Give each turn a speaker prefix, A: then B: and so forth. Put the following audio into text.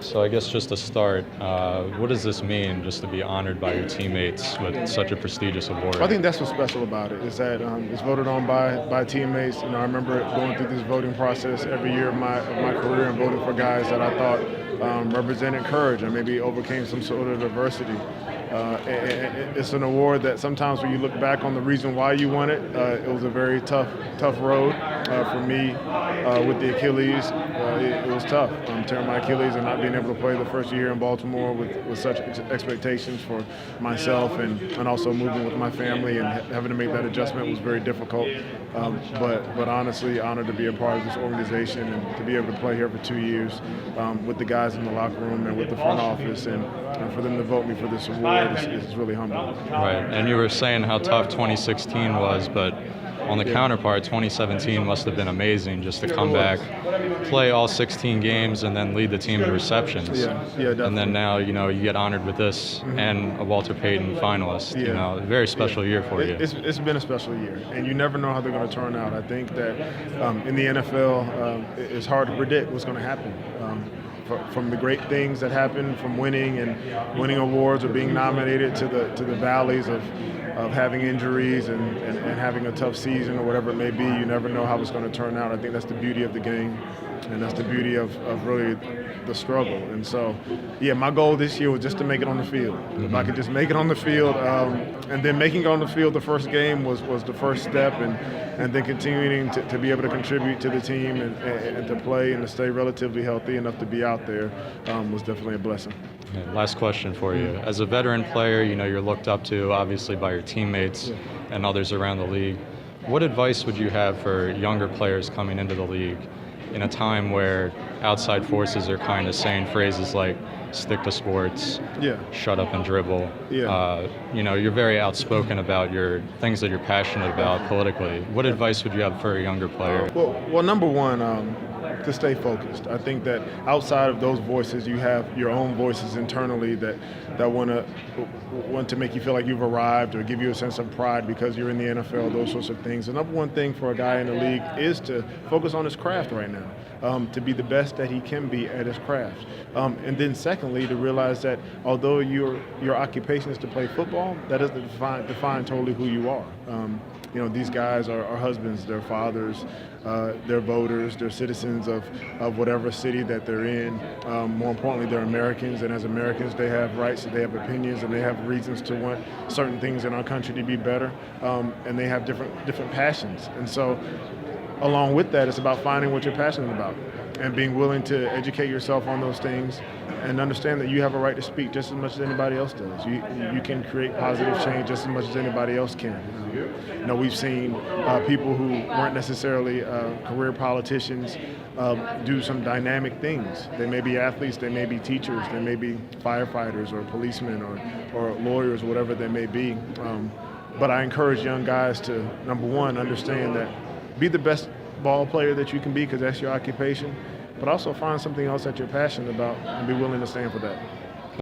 A: So I guess just to start, what does this mean just to be honored by your teammates with such a prestigious award?
B: I think that's what's special about it, is that it's voted on by teammates. I remember going through this voting process every year of my career and voting for guys that I thought represented courage and maybe overcame some sort of adversity. It's an award that sometimes when you look back on the reason why you won it, it was a very tough road for me with the Achilles. It was tough. Tearing my Achilles and not being able to play the first year in Baltimore with such expectations for myself and also moving with my family and having to make that adjustment was very difficult. But honestly, honored to be a part of this organization and to be able to play here for 2 years with the guys in the locker room and with the front office and for them to vote me for this award is really humbling.
A: Right, and you were saying how tough 2016 was, but on the counterpart, 2017 must have been amazing just to come back, play all 16 games, and then lead the team in receptions.
B: Yeah, definitely.
A: And then now, you get honored with this and a Walter Payton finalist.
B: Yeah.
A: A very special year for you.
B: It's been a special year, and you never know how they're going to turn out. I think that in the NFL, it's hard to predict what's going to happen. From the great things that happen, from winning awards or being nominated to the valleys of having injuries and having a tough season or whatever it may be, you never know how it's going to turn out. I think that's the beauty of the game, and that's the beauty of really the struggle. And so, my goal this year was just to make it on the field. If I could just make it on the field, and then making it on the field the first game was the first step, and then continuing to be able to contribute to the team and to play and to stay relatively healthy enough to be out there was definitely a blessing.
A: Last question for you. As a veteran player, you're looked up to obviously by your teammates and others around the league. What advice would you have for younger players coming into the league in a time where outside forces are kind of saying phrases like stick to sports, shut up and dribble? You're very outspoken about your things that you're passionate about politically. What advice would you have for a younger player?
B: Well, number one, to stay focused. I think that outside of those voices, you have your own voices internally that want to make you feel like you've arrived or give you a sense of pride because you're in the NFL, those sorts of things. The number one thing for a guy in the league is to focus on his craft right now, to be the best that he can be at his craft. And then secondly, to realize that although your occupation is to play football, that doesn't define totally who you are. These guys are husbands, they're fathers, they're voters, they're citizens of whatever city that they're in. More importantly, they're Americans, and as Americans, they have rights, they have opinions, and they have reasons to want certain things in our country to be better, and they have different passions. And so, along with that, it's about finding what you're passionate about and being willing to educate yourself on those things and understand that you have a right to speak just as much as anybody else does. You can create positive change just as much as anybody else can. We've seen people who weren't necessarily career politicians do some dynamic things. They may be athletes, they may be teachers, they may be firefighters or policemen or lawyers, whatever they may be. But I encourage young guys to, number one, understand that be the best ball player that you can be because that's your occupation, but also find something else that you're passionate about and be willing to stand for that.